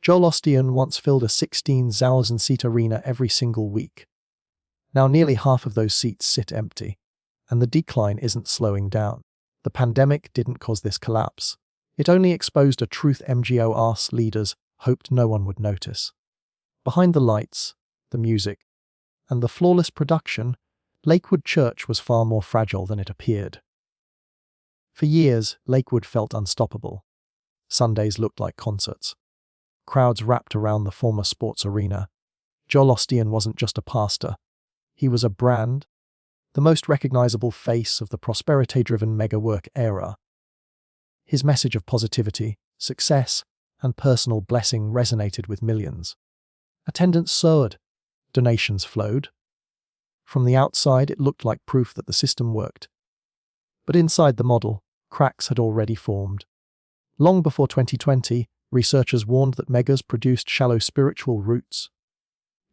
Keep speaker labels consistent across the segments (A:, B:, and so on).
A: Joel Osteen once filled a 16,000-seat arena every single week. Now nearly half of those seats sit empty, and the decline isn't slowing down. The pandemic didn't cause this collapse. It only exposed a truth MGO's leaders hoped no one would notice. Behind the lights, the music, and the flawless production, Lakewood Church was far more fragile than it appeared. For years, Lakewood felt unstoppable. Sundays looked like concerts. Crowds wrapped around the former sports arena. Joel Osteen wasn't just a pastor. He was a brand, the most recognizable face of the prosperity-driven mega-work era. His message of positivity, success, and personal blessing resonated with millions. Attendance soared. Donations flowed. From the outside, it looked like proof that the system worked. But inside the model, cracks had already formed. Long before 2020, researchers warned that megas produced shallow spiritual roots.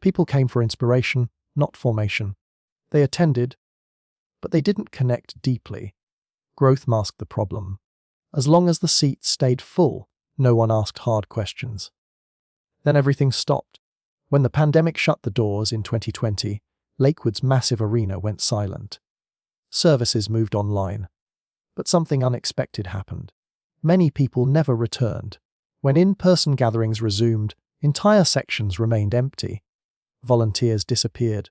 A: People came for inspiration, not formation. They attended, but they didn't connect deeply. Growth masked the problem. As long as the seats stayed full, no one asked hard questions. Then everything stopped. When the pandemic shut the doors in 2020, Lakewood's massive arena went silent. Services moved online. But something unexpected happened. Many people never returned. When in-person gatherings resumed, entire sections remained empty. Volunteers disappeared.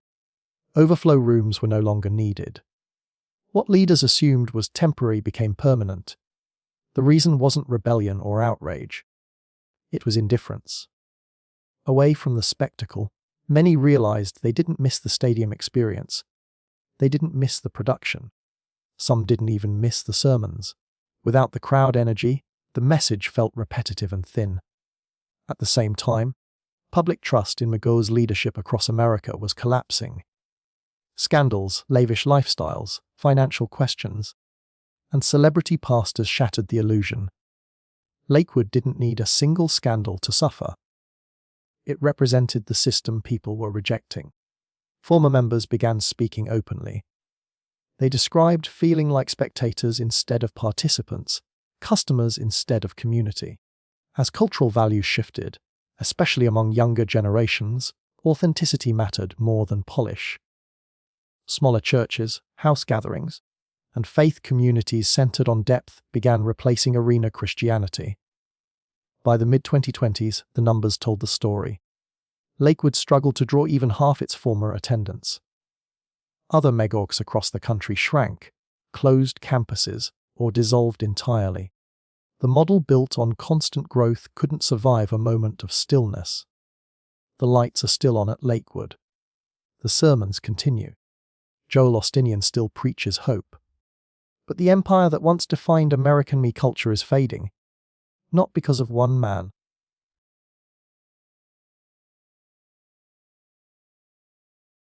A: Overflow rooms were no longer needed. What leaders assumed was temporary became permanent. The reason wasn't rebellion or outrage. It was indifference. Away from the spectacle, many realized they didn't miss the stadium experience. They didn't miss the production. Some didn't even miss the sermons. Without the crowd energy, the message felt repetitive and thin. At the same time, public trust in McGow's leadership across America was collapsing. Scandals, lavish lifestyles, financial questions, and celebrity pastors shattered the illusion. Lakewood didn't need a single scandal to suffer. It represented the system people were rejecting. Former members began speaking openly. They described feeling like spectators instead of participants, customers instead of community. As cultural values shifted, especially among younger generations, authenticity mattered more than polish. Smaller churches, house gatherings, and faith communities centered on depth began replacing arena Christianity. By the mid-2020s, the numbers told the story. Lakewood struggled to draw even half its former attendance. Other megorgs across the country shrank, closed campuses, or dissolved entirely. The model built on constant growth couldn't survive a moment of stillness. The lights are still on at Lakewood. The sermons continue. Joel Osteen still preaches hope. But the empire that once defined American me culture is fading. Not because of one man,